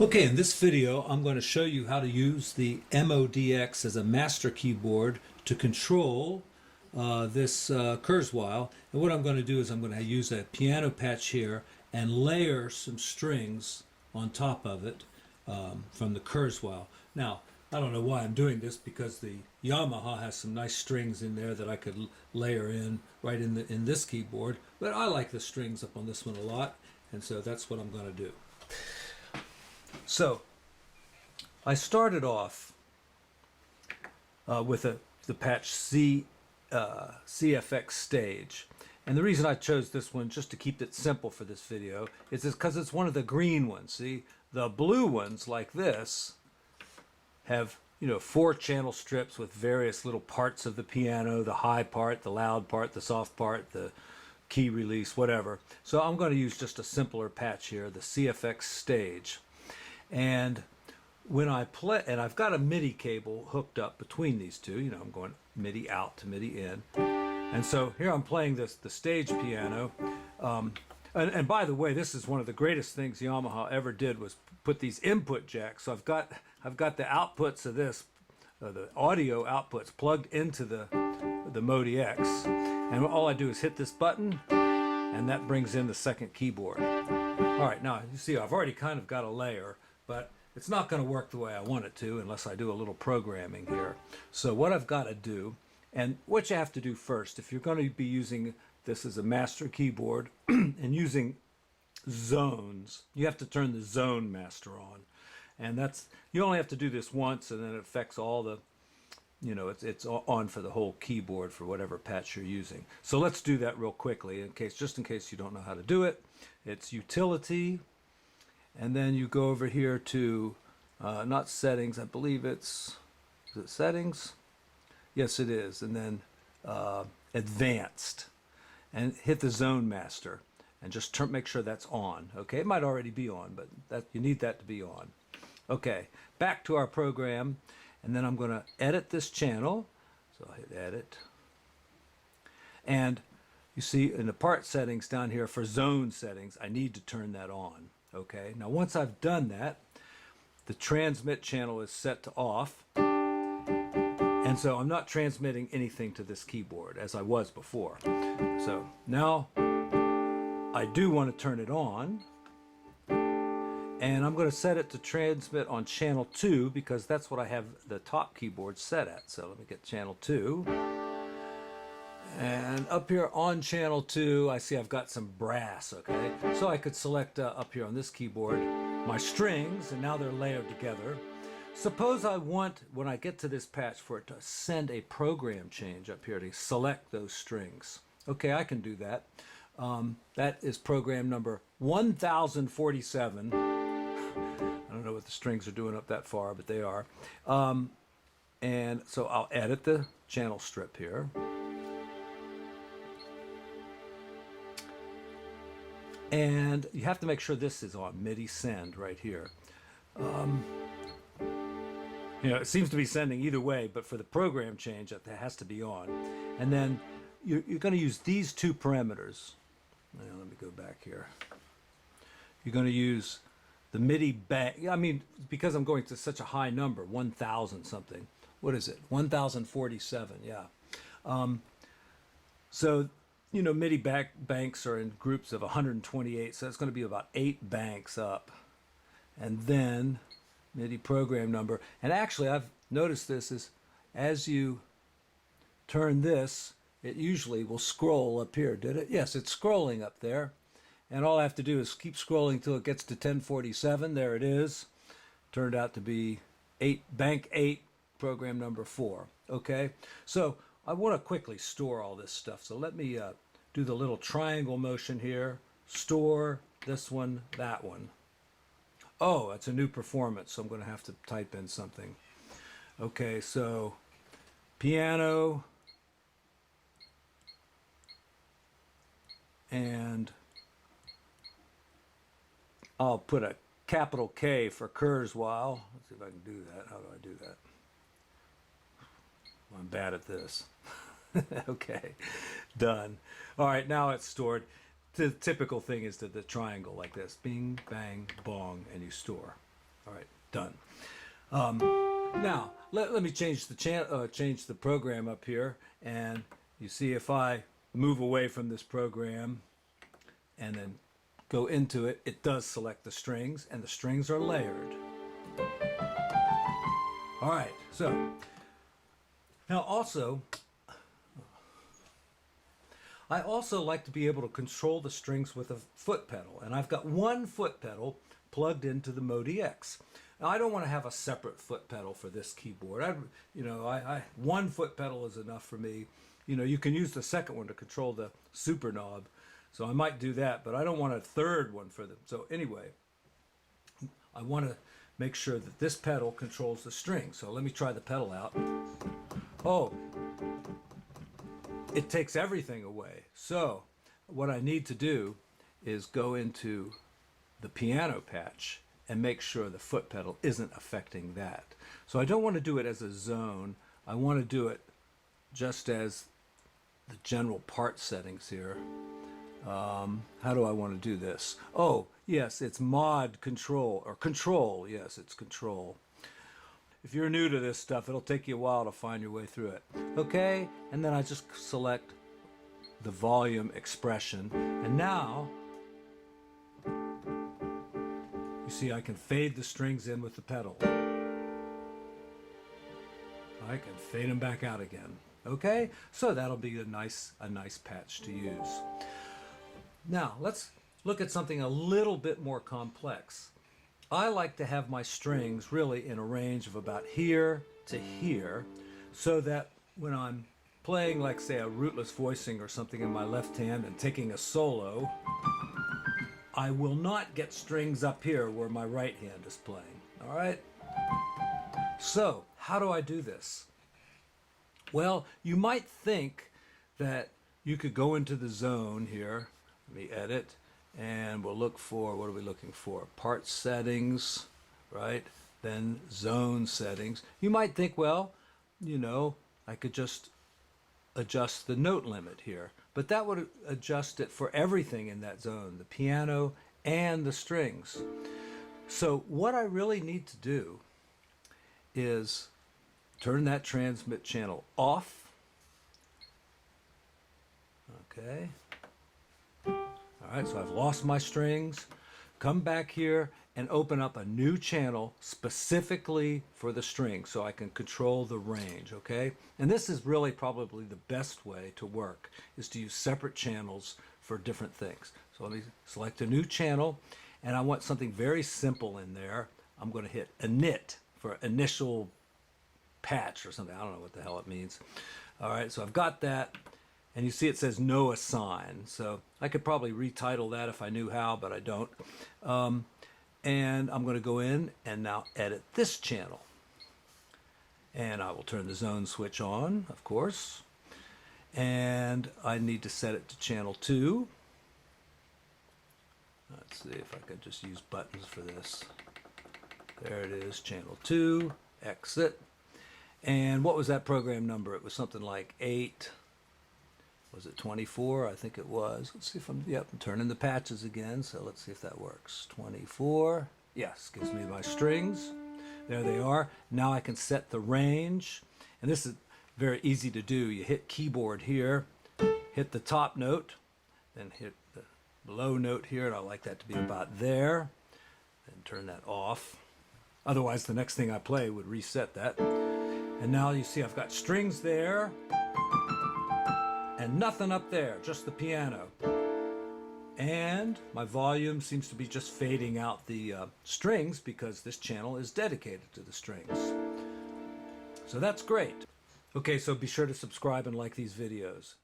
Okay, in this video, I'm going to show you how to use the MODX as a master keyboard to control this Kurzweil. And what I'm going to do is I'm going to use a piano patch here and layer some strings on top of it from the Kurzweil. Now, I don't know why I'm doing this because the Yamaha has some nice strings in there that I could layer in right in this keyboard, but I like the strings up on this one a lot, and so that's what I'm going to do. So I started off with the patch CFX stage. And the reason I chose this one, just to keep it simple for this video, is because it's one of the green ones. See, the blue ones like this have, 4 channel strips with various little parts of the piano, the high part, the loud part, the soft part, the key release, whatever. So I'm going to use just a simpler patch here, the CFX stage. And when I play, and I've got a MIDI cable hooked up between these two, I'm going MIDI out to MIDI in. And so here I'm playing the stage piano. And by the way, this is one of the greatest things Yamaha ever did, was put these input jacks. So I've got the outputs of this, the audio outputs plugged into the MODX. And all I do is hit this button, and that brings in the second keyboard. All right, now you see I've already kind of got a layer, but it's not going to work the way I want it to unless I do a little programming here. So what I've got to do, and what you have to do first, if you're going to be using this as a master keyboard and using zones, you have to turn the zone master on. And you only have to do this once, and then it affects all the, it's on for the whole keyboard for whatever patch you're using. So let's do that real quickly, just in case you don't know how to do it. It's utility, and then you go over here to not settings, I believe is it settings? Yes, it is. And then advanced, and hit the zone master, and just make sure that's on. Okay, it might already be on, but you need that to be on. Okay, back to our program, and then I'm going to edit this channel. So I'll hit edit, and you see in the part settings down here for zone settings, I need to turn that on. Okay, now once I've done that, the transmit channel is set to off, and so I'm not transmitting anything to this keyboard as I was before. So now I do want to turn it on, and I'm going to set it to transmit on channel 2 because that's what I have the top keyboard set at. So let me get channel 2. And up here on channel 2, I see I've got some brass, okay? So I could select up here on this keyboard my strings, and now they're layered together. Suppose I want, when I get to this patch, for it to send a program change up here to select those strings. Okay, I can do that. That is program number 1047. I don't know what the strings are doing up that far, but they are. And so I'll edit the channel strip here. And you have to make sure this is on MIDI send right here. It seems to be sending either way, but for the program change, that has to be on. And then you're going to use these two parameters. Now, let me go back here. You're going to use the MIDI bank. I mean, because I'm going to such a high number, 1,000 something. What is it? 1,047, yeah. So, MIDI banks are in groups of 128, so it's going to be about 8 banks up. And then MIDI program number. And actually, I've noticed this is as you turn this, it usually will scroll up here. Did it? Yes, it's scrolling up there. And all I have to do is keep scrolling till it gets to 1047. There it is. Turned out to be bank 8, program number 4. Okay, so I want to quickly store all this stuff. So let me do the little triangle motion here. Store this one, that one. Oh, it's a new performance, so I'm going to have to type in something. Okay, so piano, and I'll put a capital K for Kurzweil. Let's see if I can do that. How do I do that? I'm bad at this. Okay, done. All right, now it's stored. The typical thing is the triangle like this. Bing, bang, bong, and you store. All right, done. Now let me change the program up here, and you see if I move away from this program and then go into it, it does select the strings, and the strings are layered. All right, so now I also like to be able to control the strings with a foot pedal, and I've got one foot pedal plugged into the MODX. Now I don't want to have a separate foot pedal for this keyboard. One foot pedal is enough for me. You can use the second one to control the super knob, so I might do that, but I don't want a third one for them. So anyway, I want to make sure that this pedal controls the string. So let me try the pedal out. Oh, it takes everything away. So what I need to do is go into the piano patch and make sure the foot pedal isn't affecting that. So I don't want to do it as a zone. I want to do it just as the general part settings here. How do I want to do this? Oh, yes, it's mod control, or control. Yes, it's control. If you're new to this stuff, it'll take you a while to find your way through it. Okay, and then I just select the volume expression, and now you see I can fade the strings in with the pedal. I can fade them back out again. Okay, so that'll be a nice patch to use. Now let's look at something a little bit more complex. I like to have my strings really in a range of about here to here, so that when I'm playing, like say a rootless voicing or something in my left hand and taking a solo, I will not get strings up here where my right hand is playing. All right? So how do I do this? Well, you might think that you could go into the zone here. Let me edit. And we'll look for, what are we looking for? Part settings, right? Then zone settings. You might think, well, I could just adjust the note limit here. But that would adjust it for everything in that zone, the piano and the strings. So what I really need to do is turn that transmit channel off. Okay. All right, so I've lost my strings. Come back here and open up a new channel specifically for the strings so I can control the range, okay? And this is really probably the best way to work, is to use separate channels for different things. So let me select a new channel, and I want something very simple in there. I'm going to hit init for initial patch or something. I don't know what the hell it means. All right, so I've got that. And you see it says no assign. So I could probably retitle that if I knew how, but I don't. And I'm going to go in and now edit this channel. And I will turn the zone switch on, of course. And I need to set it to channel 2. Let's see if I could just use buttons for this. There it is, channel 2, exit. And what was that program number? It was something like 8. Was it 24? I think it was. Let's see if I'm turning the patches again, so let's see if that works. 24. Yes, gives me my strings. There they are. Now I can set the range, and this is very easy to do. You hit keyboard here, hit the top note, then hit the low note here, and I like that to be about there. Then turn that off. Otherwise, the next thing I play would reset that. And now you see I've got strings there, and nothing up there, just the piano. And my volume seems to be just fading out the strings because this channel is dedicated to the strings. So that's great. Okay, so be sure to subscribe and like these videos.